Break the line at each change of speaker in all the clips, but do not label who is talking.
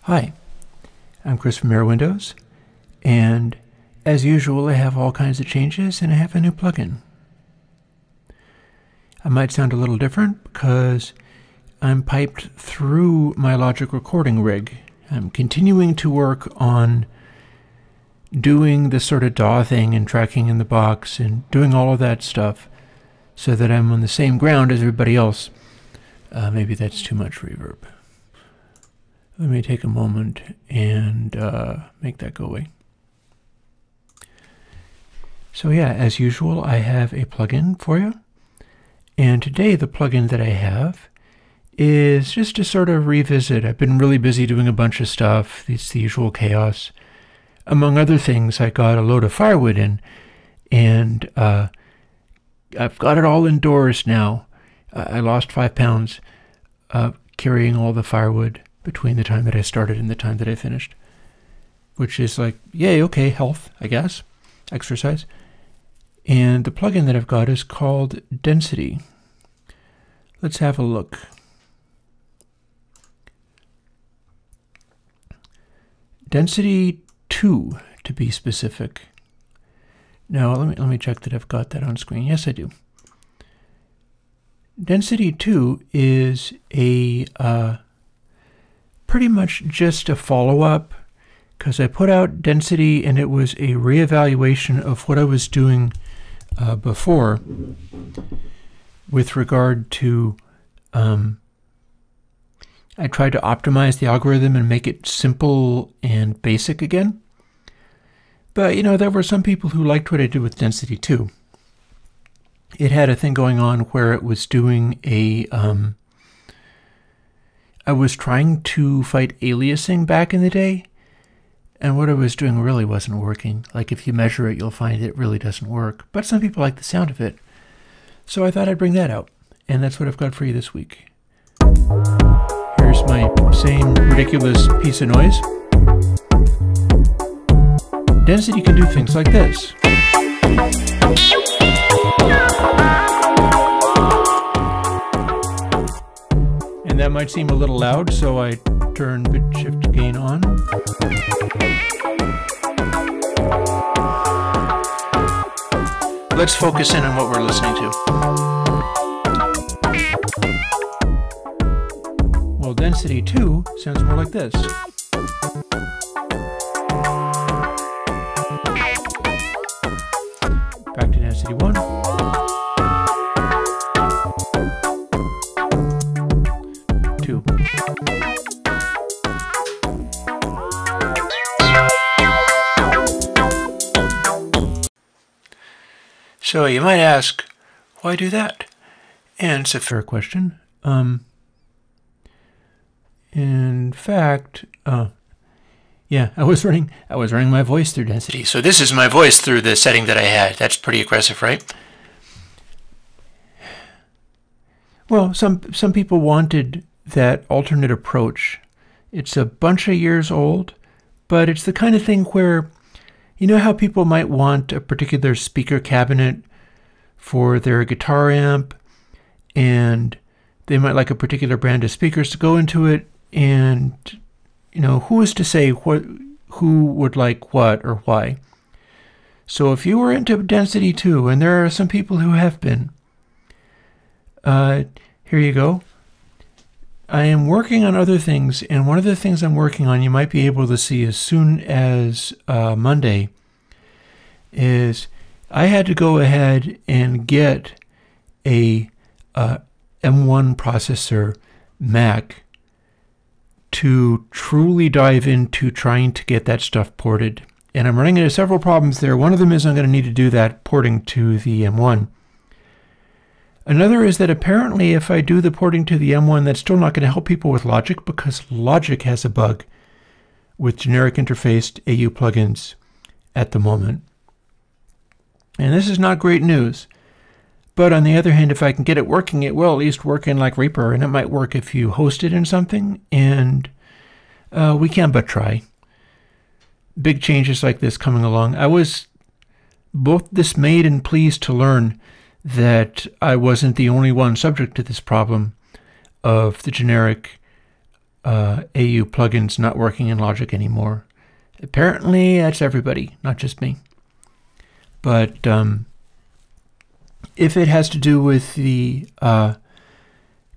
Hi, I'm Chris from Airwindows, and as usual I have all kinds of changes and I have a new plugin. I might sound a little different because I'm piped through my Logic recording rig. I'm continuing to work on doing this sort of DAW thing and tracking in the box and doing all of that stuff so that I'm on the same ground as everybody else. Maybe that's too much reverb. Let me take a moment and make that go away. So yeah, as usual, I have a plugin for you. And today the plugin that I have is just to sort of revisit. I've been really busy doing a bunch of stuff. It's the usual chaos. Among other things, I got a load of firewood in, and I've got it all indoors now. I lost 5 pounds carrying all the firewood between the time that I started and the time that I finished, which is like, yay, okay, health, I guess, exercise. And the plugin that I've got is called Density. Let's have a look. Density2, to be specific. Now, let me check that I've got that on screen. Yes, I do. Density2 is a pretty much just a follow-up, because I put out Density and it was a reevaluation of what I was doing before with regard to I tried to optimize the algorithm and make it simple and basic again. But you know, there were some people who liked what I did with Density2. It had a thing going on where it was doing a I was trying to fight aliasing back in the day, and what I was doing really wasn't working. Like, if you measure it, you'll find it really doesn't work. But some people like the sound of it. So I thought I'd bring that out, and that's what I've got for you this week. Here's my same ridiculous piece of noise. Density can do things like this. And that might seem a little loud, so I turn bit shift gain on. Let's focus in on what we're listening to. Well, Density2 sounds more like this. Back to Density1. So you might ask, why do that? And it's a fair question. In fact, yeah, I was running my voice through Density. So this is my voice through the setting that I had. That's pretty aggressive, right? Well, some people wanted that alternate approach. It's a bunch of years old, but it's the kind of thing where, you know how people might want a particular speaker cabinet for their guitar amp, and they might like a particular brand of speakers to go into it, and, you know, who is to say who would like what or why? So if you were into Density2, and there are some people who have been, here you go. I am working on other things, and one of the things I'm working on you might be able to see as soon as Monday is I had to go ahead and get a M1 processor Mac to truly dive into trying to get that stuff ported. And I'm running into several problems there. One of them is I'm going to need to do that porting to the M1. Another is that apparently if I do the porting to the M1, that's still not going to help people with Logic, because Logic has a bug with generic interfaced AU plugins at the moment. And this is not great news. But on the other hand, if I can get it working, it will at least work in like Reaper, and it might work if you host it in something, and we can but try. Big changes like this coming along. I was both dismayed and pleased to learn that I wasn't the only one subject to this problem of the generic AU plugins not working in Logic anymore. Apparently that's everybody, not just me. But if it has to do with the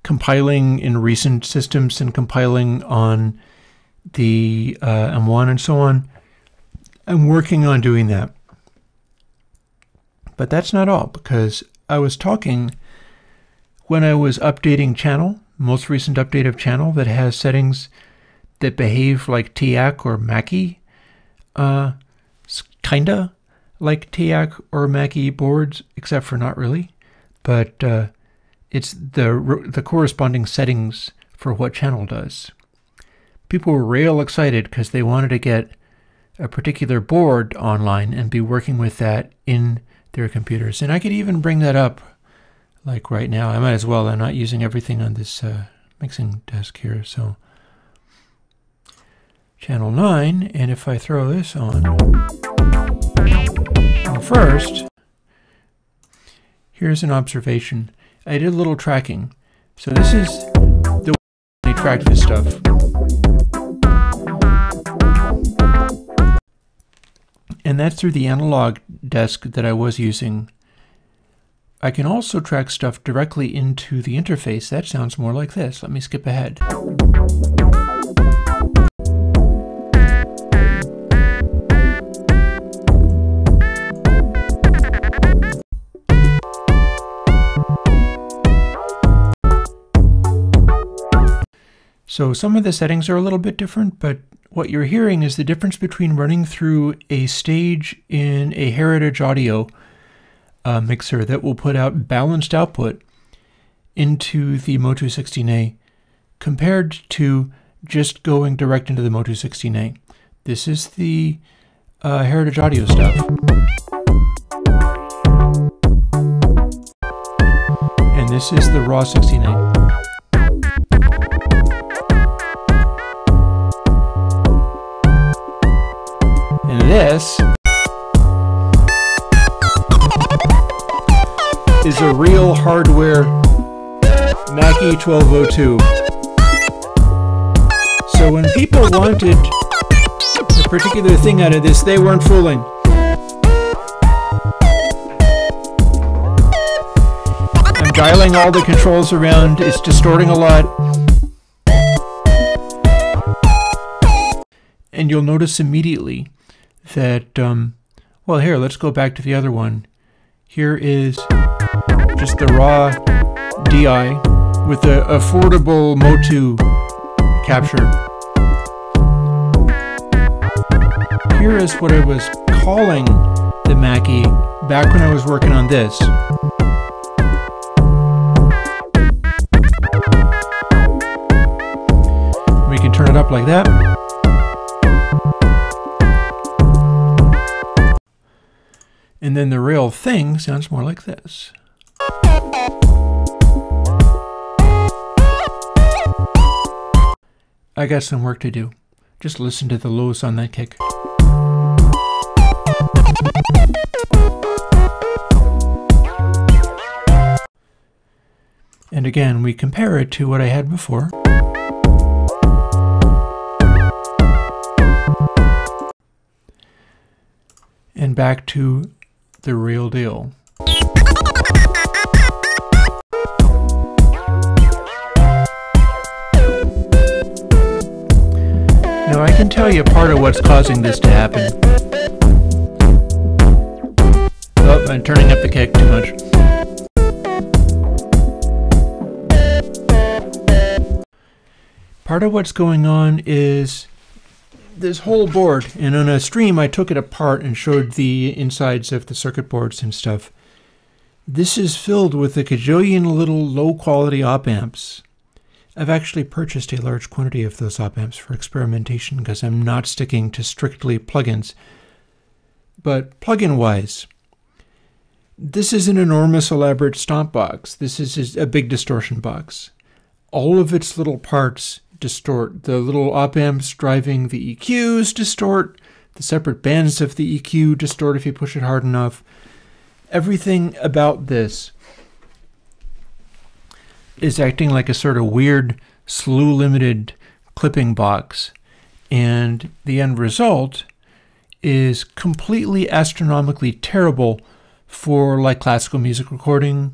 compiling in recent systems and compiling on the M1 and so on, I'm working on doing that. But that's not all, because I was talking when I was updating channel, most recent update of channel that has settings that behave like TIAC or Mackie, kinda like TIAC or Mackie boards, except for not really. But it's the corresponding settings for what channel does. People were real excited because they wanted to get a particular board online and be working with that in their computers. And I could even bring that up like right now. I might as well. I'm not using everything on this mixing desk here. So channel 9, and if I throw this on, well, first, here's an observation. I did a little tracking. So this is the way I tracked this stuff. And that's through the analog desk that I was using. I can also track stuff directly into the interface. That sounds more like this. Let me skip ahead. So some of the settings are a little bit different, but what you're hearing is the difference between running through a stage in a Heritage Audio mixer that will put out balanced output into the Motu 16A compared to just going direct into the Motu 16A. This is the Heritage Audio stuff. And this is the raw 16A. This is a real hardware Mackie 1202. So when people wanted a particular thing out of this, they weren't fooling. I'm dialing all the controls around. It's distorting a lot. And you'll notice immediately that, well, here, let's go back to the other one. Here is just the raw DI with the affordable Motu capture. Here is what I was calling the Mackie back when I was working on this. We can turn it up like that. And then the real thing sounds more like this. I got some work to do. Just listen to the lows on that kick. And again, we compare it to what I had before. And back to the real deal. Now I can tell you part of what's causing this to happen. Oh, I'm turning up the kick too much. Part of what's going on is this whole board, and on a stream I took it apart and showed the insides of the circuit boards and stuff. This is filled with a cajillion little low-quality op-amps. I've actually purchased a large quantity of those op-amps for experimentation because I'm not sticking to strictly plugins. But plugin-wise, this is an enormous elaborate stomp box. This is a big distortion box. All of its little parts distort. The little op-amps driving the EQs distort. The separate bands of the EQ distort if you push it hard enough. Everything about this is acting like a sort of weird slew-limited clipping box, and the end result is completely astronomically terrible for like classical music recording,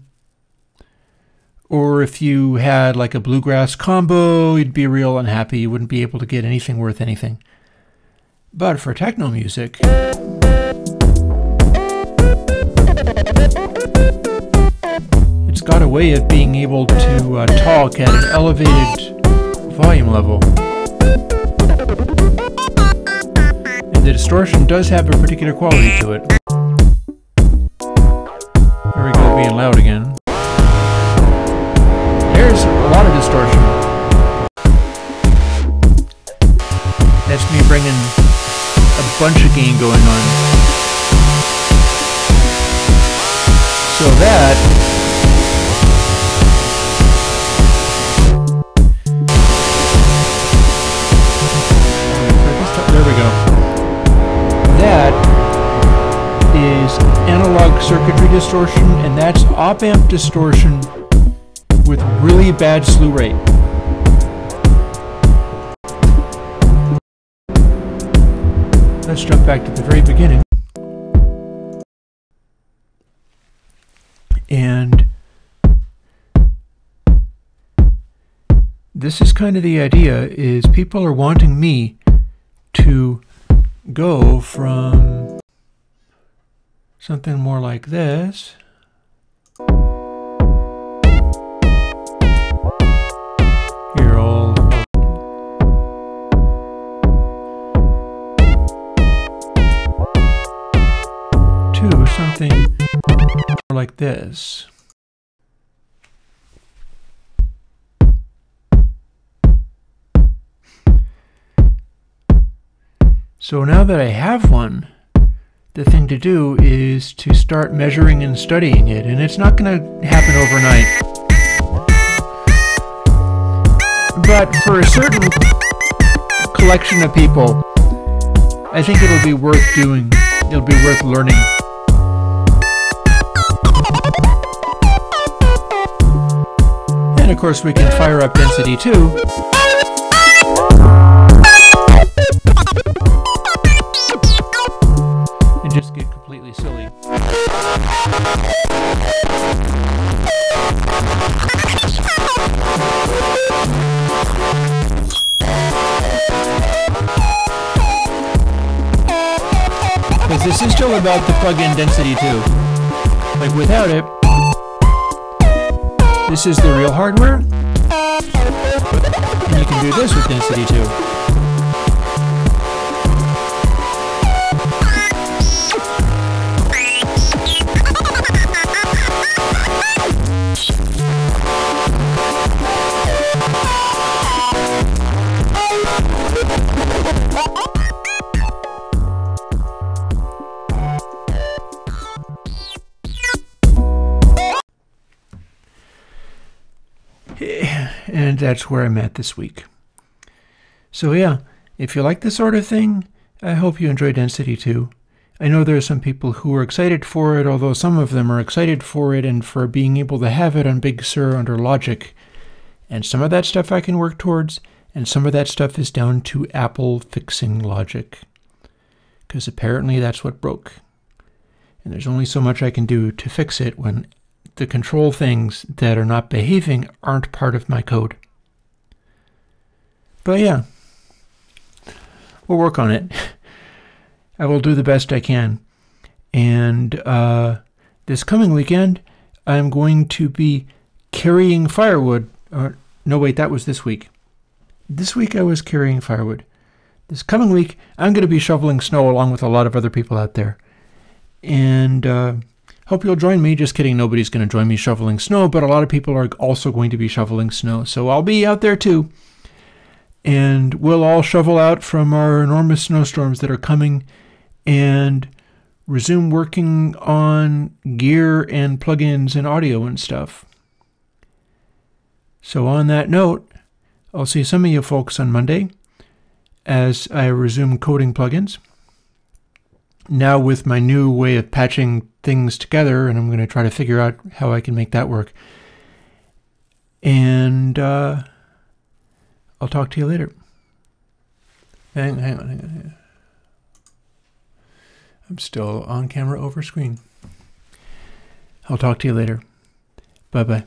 or if you had like a bluegrass combo, you'd be real unhappy. You wouldn't be able to get anything worth anything. But for techno music, it's got a way of being able to talk at an elevated volume level. And the distortion does have a particular quality to it. There we go, being loud again. There's a lot of distortion. That's me bringing a bunch of gain going on. So that there we go. That is analog circuitry distortion, and that's op-amp distortion with really bad slew rate. Let's jump back to the very beginning. And this is kind of the idea, is people are wanting me to go from something more like this here, all to something more like this. So now that I have one, the thing to do is to start measuring and studying it, and it's not going to happen overnight. But for a certain collection of people, I think it'll be worth doing. It'll be worth learning. And of course we can fire up Density2. Just get completely silly. Because this is still about the plug-in Density2. Like without it, this is the real hardware, and you can do this with Density2. And that's where I'm at this week. So yeah, if you like this sort of thing, I hope you enjoy Density2. I know there are some people who are excited for it, although some of them are excited for it and for being able to have it on Big Sur under Logic. And some of that stuff I can work towards, and some of that stuff is down to Apple fixing Logic. Because apparently that's what broke. And there's only so much I can do to fix it when the control things that are not behaving aren't part of my code. But yeah, we'll work on it. I will do the best I can. And this coming weekend, I'm going to be carrying firewood. No, wait, that was this week. This week I was carrying firewood. This coming week, I'm going to be shoveling snow along with a lot of other people out there. And hope you'll join me. Just kidding, nobody's going to join me shoveling snow, but a lot of people are also going to be shoveling snow. So I'll be out there too. And we'll all shovel out from our enormous snowstorms that are coming and resume working on gear and plugins and audio and stuff. So on that note, I'll see some of you folks on Monday as I resume coding plugins. Now with my new way of patching things together, and I'm going to try to figure out how I can make that work. And I'll talk to you later. Hang on. I'm still on camera over screen. I'll talk to you later. Bye-bye.